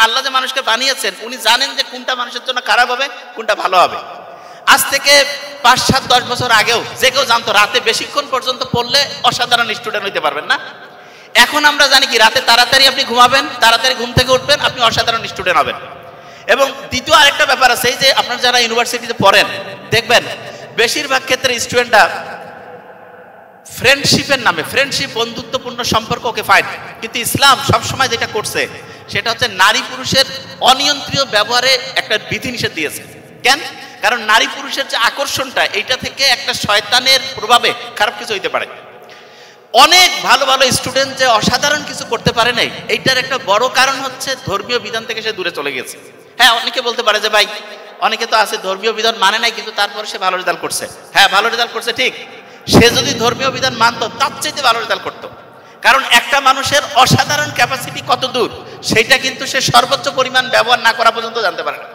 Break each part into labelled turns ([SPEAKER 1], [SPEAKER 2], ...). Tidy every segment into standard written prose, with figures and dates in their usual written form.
[SPEAKER 1] আল্লাহ যে মানুষকে বানিয়েছেন উনি জানেন যে কোনটা মানুষের জন্য খারাপ হবে, কোনটা ভালো হবে। আজ থেকে 5, 7, 10 বছর আগেও যে কেউ জানতো রাতে বেশিক্ষণ পর্যন্ত পড়লে অসাধারণ স্টুডেন্ট হইতে পারবেন না। এখন আমরা জানি কি রাতে তাড়াতাড়ি আপনি ঘুমাবেন, তাড়াতাড়ি ঘুম থেকে উঠবেন, আপনি অসাধারণ স্টুডেন্ট হবেন। এবং দ্বিতীয় আরেকটা ব্যাপার আছে, এই যে আপনারা যারা ইউনিভার্সিটিতে পড়েন দেখবেন বেশিরভাগ ক্ষেত্রে স্টুডেন্টরা ফ্রেন্ডশিপের নামে, ফ্রেন্ডশিপ বন্ধুত্বপূর্ণ সম্পর্ক ওকে ফাইন, কিন্তু ইসলাম সবসময় যেটা করছে সেটা হচ্ছে নারী পুরুষের অনিয়ন্ত্রিত ব্যবহারে একটা বিধিনিষেধ দিয়েছে। কেন? কারণ নারী পুরুষের যে আকর্ষণটা, এইটা থেকে একটা শয়তানের প্রভাবে খারাপ কিছু হইতে পারে। অনেক ভালো ভালো স্টুডেন্ট যে অসাধারণ কিছু করতে পারে নাই, এইটার একটা বড় কারণ হচ্ছে ধর্মীয় বিধান থেকে সে দূরে চলে গেছে। হ্যাঁ, অনেকে বলতে পারে যে ভাই অনেকে তো আছে ধর্মীয় বিধান মানে নাই কিন্তু তারপরে সে ভালো রেজাল্ট করছে। হ্যাঁ, ভালো রেজাল্ট করছে ঠিক, সে যদি ধর্মীয় বিধান মানতো তার চাইতে ভালো রেজাল্ট করতো। কারণ একটা মানুষের অসাধারণ ক্যাপাসিটি কত দূর সেইটা কিন্তু সে সর্বোচ্চ পরিমাণ ব্যবহার না করা পর্যন্ত জানতে পারে না।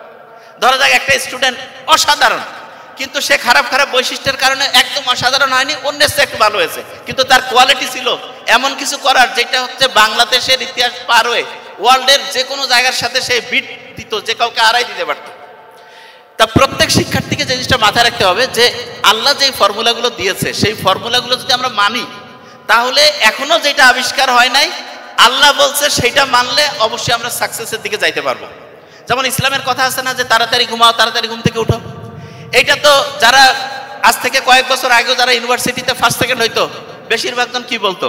[SPEAKER 1] ধরা যাক একটা স্টুডেন্ট অসাধারণ, কিন্তু সে খারাপ খারাপ বৈশিষ্ট্যের কারণে একদম অসাধারণ হয়নি, অন্যের চেয়ে একটু ভালো হয়েছে, কিন্তু তার কোয়ালিটি ছিল এমন কিছু করার যেটা হচ্ছে বাংলাদেশের ইতিহাস পার হয়ে ওয়ার্ল্ডের যে কোনো জায়গার সাথে সে বিট দিত, যে কাউকে আড়াই দিতে পারত। তা প্রত্যেক শিক্ষার্থীকে যে জিনিসটা মাথায় রাখতে হবে যে আল্লাহ যে ফর্মুলাগুলো দিয়েছে সেই ফর্মুলাগুলো যদি আমরা মানি তাহলে এখনো যেটা আবিষ্কার হয় নাই আল্লাহ বলছে সেইটা মানলে অবশ্যই আমরা সাকসেসের দিকে যাইতে পারবো। যেমন ইসলামের কথা আছে না যে তাড়াতাড়ি ঘুমাও, তাড়াতাড়ি ঘুম থেকে উঠো। এইটা তো যারা আজ থেকে কয়েক বছর আগেও যারা ইউনিভার্সিটিতে ফার্স্ট সেকেন্ড হইতো বেশিরভাগজন কি বলতো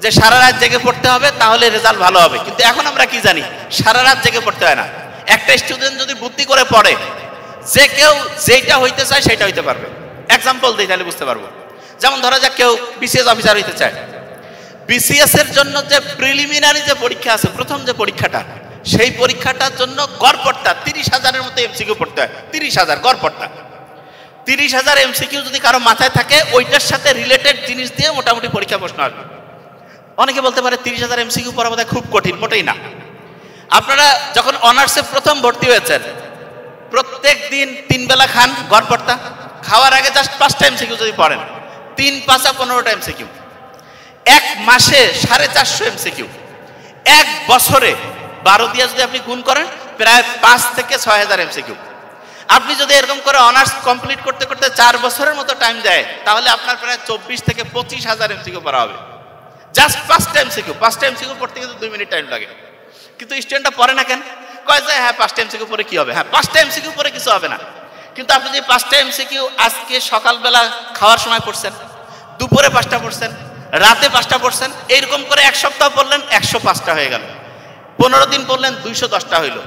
[SPEAKER 1] যে সারা রাত জেগে পড়তে হবে তাহলে রেজাল্ট ভালো হবে। কিন্তু এখন আমরা কি জানি সারা রাত জেগে পড়তে হয় না। একটা স্টুডেন্ট যদি বুদ্ধি করে পড়ে যে কেউ যেটা হইতে চায় সেটা হইতে পারবে। এক্সাম্পল দিই তাহলে বুঝতে পারবো। যেমন ধরা যাক কেউ বিসিএস অফিসার হইতে চায়, বিসিএস এর জন্য যে প্রিলিমিনারি যে পরীক্ষা আছে, প্রথম যে পরীক্ষাটা, সেই পরীক্ষাটার জন্য গড়পড়তা 30,000-এর মতো এমসিকিউ পড়তে হয়। 30,000 গড়পড়তা, 30,000 এমসিকিউ যদি কারো মাথায় থাকে ওইটার সাথে রিলেটেড জিনিস দিয়ে মোটামুটি পরীক্ষা প্রশ্ন আসবে। অনেকে বলতে পারে 30,000 এমসিকিউ পড়া বোধহয় খুব কঠিন, মোটেই না। আপনারা যখন অনার্সে প্রথম ভর্তি হয়েছেন প্রত্যেক দিন 3 বেলা খান গড়পড়তা, খাওয়ার আগে জাস্ট 5টা এমসিকিউ যদি পড়েন 3 × 5 = 15টা এমসিকিউ, এক মাসে 450 এমসিকিউ, এক বছরে 12 দিয়ে যদি আপনি গুণ করেন প্রায় 5 থেকে 6,000 এমসিকিউ। আপনি যদি এরকম করে অনার্স কমপ্লিট করতে করতে 4 বছরের মতো টাইম দেয় তাহলে আপনার প্রায় 24 থেকে 25,000 এমসিকিউ পড়া হবে। জাস্ট 5টা এমসিকিউ, 5টা এমসিকিউ পড়তে কিন্তু 2 মিনিট টাইম লাগে। কিন্তু স্টুডেন্টটা পড়ে না কেন? কয় যে হ্যাঁ 5টা এমসিকিউ পড়ে কি হবে, হ্যাঁ 5টা এমসিকিউ পড়ে কিছু হবে না। কিন্তু আপনি যদি 5টা এমসিকিউ আজকে সকালবেলা খাওয়ার সময় পড়ছেন, দুপুরে 5টা পড়ছেন, রাতে 5টা পড়ছেন, এইরকম করে এক সপ্তাহ পড়লেন 105টা হয়ে গেল, 15 দিন পড়লেন 210টা হইল,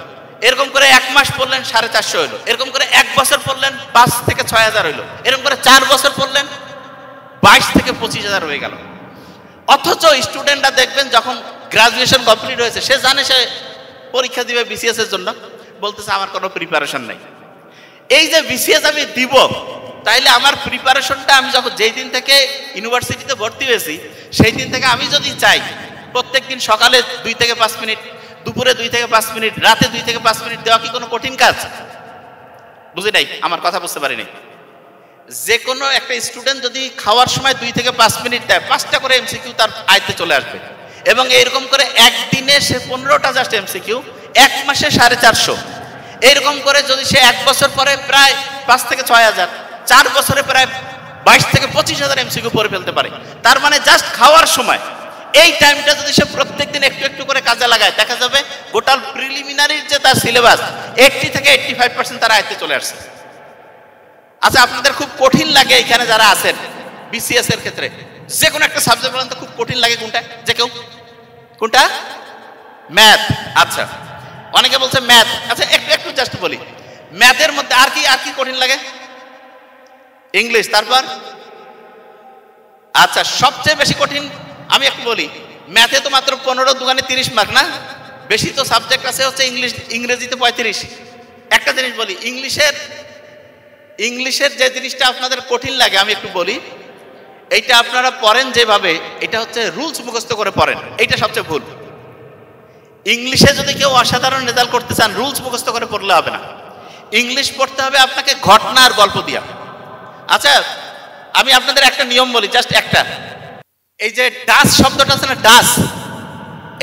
[SPEAKER 1] এরকম করে 1 মাস পড়লেন 450 হইল, এরকম করে 1 বছর পড়লেন 5 থেকে 6,000 হইল, এরকম করে 4 বছর পড়লেন 22 থেকে 25,000 হয়ে গেল। অথচ স্টুডেন্টরা দেখবেন যখন গ্রাজুয়েশন কমপ্লিট হয়েছে সে জানে সে পরীক্ষা দিবে বিসিএস এর জন্য, বলতেছে আমার কোনো প্রিপারেশন নাই। এই যে বিসিএস আমি দিব তাইলে আমার প্রিপারেশনটা আমি যখন যেই দিন থেকে ইউনিভার্সিটিতে ভর্তি হয়েছি সেই দিন থেকে আমি যদি চাই প্রত্যেক দিন সকালে 2 থেকে 5 মিনিট, দুপুরে 2 থেকে 5 মিনিট, রাতে 2 থেকে 5 মিনিট দেওয়া কি কোনো কঠিন কাজ? বুঝি নাই, আমার কথা বুঝতে পারিনি। যে কোনো একটা স্টুডেন্ট যদি খাওয়ার সময় 2 থেকে 5 মিনিট দেয় 5টা করে এমসিকিউ তার আয়ত্তে চলে আসবে। এবং এইরকম করে একদিনে সে 15টা জাস্ট এমসিকিউ, 1 মাসে 450, এইরকম করে যদি সে 1 বছর পরে প্রায় 5 থেকে 6,000, 4 বছরে প্রায় 22 থেকে 25,000 এমসিকিউ পড়ে ফেলতে পারে। তার মানে জাস্ট খাওয়ার সময় এই টাইমটা যদি সে প্রত্যেকদিন একটু একটু করে কাজে লাগায় দেখা যাবে গোটাল প্রিলিমিনারির যে তার সিলেবাস 80 থেকে 85% তার আয়ত্তে চলে আসছে। আচ্ছা, আপনাদের খুব কঠিন লাগে এখানে যারা আছেন বিসিএস এর ক্ষেত্রে যে কোনো একটা সাবজেক্ট বলেন তো খুব কঠিন লাগে কোনটা? যে কেউ কোনটা? ম্যাথ। আচ্ছা, অনেকে বলছে ম্যাথ। আচ্ছা, একটু জাস্ট বলি, ম্যাথের মধ্যে আর কি কঠিন লাগে? ইংলিশ। তারপর আচ্ছা, সবচেয়ে বেশি কঠিন আমি একটু বলি, ম্যাথে তো মাত্র 15 দুগুণে 30 মার্ক না, বেশি তো সাবজেক্ট আছে হচ্ছে ইংরেজিতে 35। একটা জিনিস বলি, ইংলিশের যে জিনিসটা আপনাদের কঠিন লাগে আমি একটু বলি, এইটা আপনারা পড়েন যেভাবে, এটা হচ্ছে রুলস মুখস্থ করে পড়েন, এইটা সবচেয়ে ভুল। ইংলিশে যদি কেউ অসাধারণ রেজাল্ট করতে চান রুলস মুখস্থ করে পড়লে হবে না, ইংলিশ পড়তে হবে আপনাকে ঘটনা আর গল্প দিয়া। আচ্ছা, আমি আপনাদের একটা নিয়ম বলি, জাস্ট একটা, এই যে ডাস শব্দটা আছে না, ডাস,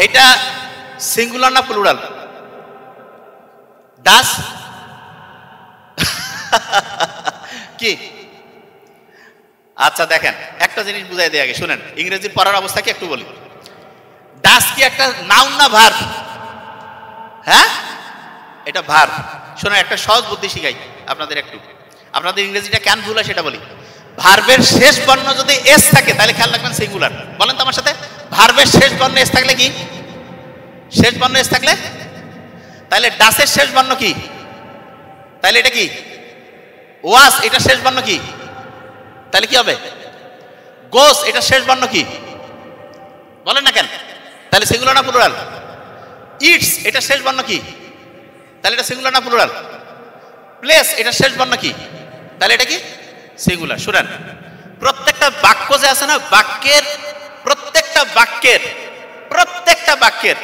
[SPEAKER 1] এটা সিঙ্গুলার না প্লুরাল? ডাস কি? আচ্ছা দেখেন, একটা জিনিস বুঝাই দিয়ে আগে শুনেন, ইংরেজি পড়ার অবস্থা কি একটু বলি। ডাস কি একটা নাউন না ভার্ব? হ্যাঁ, এটা ভার্ব। শোনেন, একটা সহজ বুদ্ধি শিখাই আপনাদের একটু, আপনাদের ইংরেজিটা কেন ভুল হয় সেটা বলি। ভার্বের শেষ বর্ণ যদি এস থাকে তাহলে খেয়াল রাখবেন সিঙ্গুলার। বলেন তো আমার সাথে, ভার্বের শেষ বর্ণ এস থাকলে কি? শেষ বর্ণ এস থাকলে তাহলে ডাসের শেষ বর্ণ কি? তাহলে এটা কি? ওয়াস, এটা শেষ বর্ণ কি? তাহলে কি হবে? গোস, এটা শেষ বর্ণ কি? বলেন না কেন? তাহলে সিঙ্গুলার না প্লুরাল? ইটস, এটা শেষ বর্ণ কি? তাহলে এটা সিঙ্গুলার না প্লুরাল? প্লেস, এটা শেষ বর্ণ কি? তাহলে এটা কি? সিঙ্গুলার। শুনেন, প্রত্যেকটা বাক্য যে আছে না, বাক্যের প্রত্যেকটা বাক্যের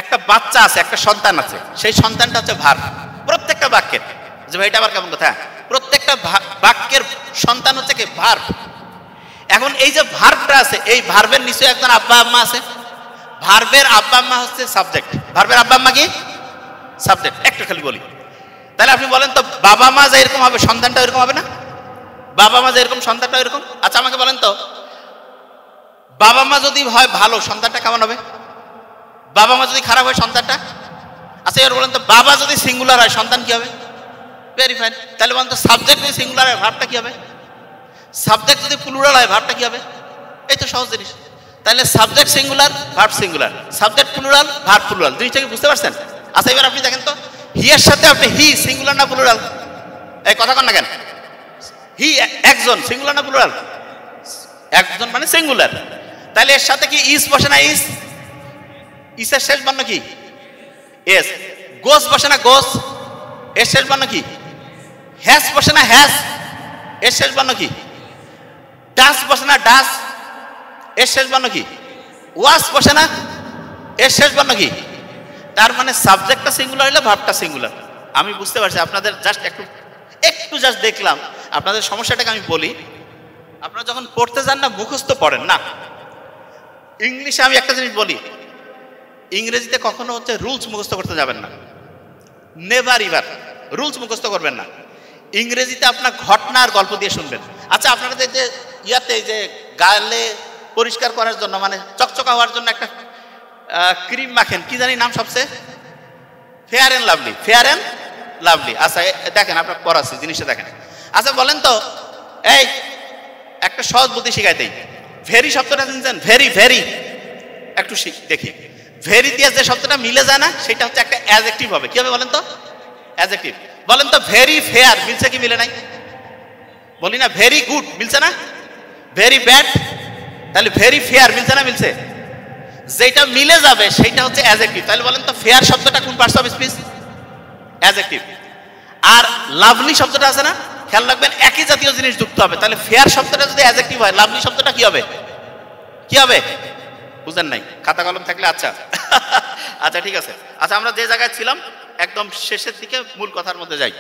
[SPEAKER 1] একটা বাচ্চা আছে, একটা সন্তান আছে, সেই সন্তানটা হচ্ছে ভার্ব। প্রত্যেকটা বাক্যের, যে ভাই এটা আবার কেমন কথা, প্রত্যেকটা বাক্যের সন্তান হচ্ছে কি? ভার্ব। এখন এই যে ভার্বটা আছে, এই ভার্বের নিশ্চয়ই একজন আব্বা আম্মা আছে। ভার্বের আব্বা আম্মা হচ্ছে সাবজেক্ট। ভার্বের আব্বা আম্মা কি? সাবজেক্ট। একটু খালি বলি, তাহলে আপনি বলেন তো, বাবা মা যে এরকম হবে সন্তানটা এরকম হবে না? বাবা মা যে এরকম সন্তানটা এরকম। আচ্ছা আমাকে বলেন তো, বাবা মা যদি হয় ভালো, সন্তানটা কেমন হবে? বাবা মা যদি খারাপ হয় সন্তানটা? আচ্ছা এবার বলেন তো, বাবা যদি সিঙ্গুলার হয় সন্তান কি হবে? Very fine. তাহলে বলেন তো, সাবজেক্ট যদি সিঙ্গুলার হয় ভার্বটা কি হবে? সাবজেক্ট যদি প্লুরাল হয় ভার্বটা কি হবে? এই তো সহজ জিনিস। তাহলে subject singular, verb singular, subject plural, verb plural, জিনিসটা কি বুঝতে পারছেন? আচ্ছা এবার আপনি দেখেন তো, হি এর সাথে আপনি হি সিঙ্গুলার না প্লুরাল? এই কথা কন না কেন? হি একজন, সিঙ্গুলার না প্লুরাল? একজন মানে সিঙ্গুলার। তাহলে এর সাথে কি ইস বসে না? ইসের শেষ বর্ণ কি? এস। গোস বসে না? গোস, এর শেষ বর্ণ কি? হ্যাস বসে না? হ্যাস, এর শেষ বর্ণ কি? ডাস বসে না? ডাস, এর শেষ বর্ণ কি? ওয়াস বসে না? এর শেষ বর্ণ কি? তার মানে সাবজেক্টটা সিঙ্গুলার হলে ভার্বটা সিঙ্গুলার। আমি বুঝতে পারছি আপনাদের, জাস্ট একটু জাস্ট দেখলাম আপনাদের সমস্যাটাকে। আমি বলি, আপনারা যখন পড়তে যান না, মুখস্থ পড়েন না। ইংলিশে আমি একটা জিনিস বলি, ইংরেজিতে কখনো হচ্ছে রুলস মুখস্থ করতে যাবেন না। নেভার ইভার রুলস মুখস্থ করবেন না। ইংরেজিতে আপনার ঘটনা আর গল্প দিয়ে শুনবেন। আচ্ছা আপনারা যে ইয়াতে যে গালে পরিষ্কার করার জন্য, মানে চকচকা হওয়ার জন্য একটা ক্রিম মাখেন, কি জানি নাম সবচেয়ে? Fair and lovely. Fair and lovely. আচ্ছা দেখেন, আপনার পড়াচ্ছি জিনিসটা দেখেন। আচ্ছা বলেন তো, এই একটা সহজ বুদ্ধি শিখাই দেই। ভেরি শব্দটা জানেন? ভেরি ভেরি, একটু দেখি। ভেরি দিয়ে যে শব্দটা মিলে যায় না, সেটা হচ্ছে একটা অ্যাডজেক্টিভ হবে। কি হবে বলেন তো? অ্যাডজেক্টিভ। বলেন তো, ভেরি ফেয়ার মিলছে কি মিলে নাই? বলি না, ভেরি গুড মিলছে না? ভেরি ব্যাড, তাহলে ভেরি ফেয়ার মিলছে না? মিলছে। যেটা মিলে যাবে সেটা হচ্ছে অ্যাডজেক্টিভ। তাহলে বলেন তো, ফেয়ার শব্দটা কোন পার্টস অফ স্পিচ? অ্যাডজেক্টিভ। আর লাভলি শব্দটা আছে না, খেয়াল রাখবেন একই জাতীয় জিনিস যুক্ত হবে। তাহলে ফেয়ার শব্দটা যদি অ্যাডজেক্টিভ হয়, লাভলি শব্দটা কি হবে? কি হবে? বুঝেন নাই? খাতা কলম থাকলে আচ্ছা আচ্ছা ঠিক আছে। আচ্ছা আমরা যে জায়গায় ছিলাম একদম শেষের দিকে, মূল কথার মধ্যে যাই।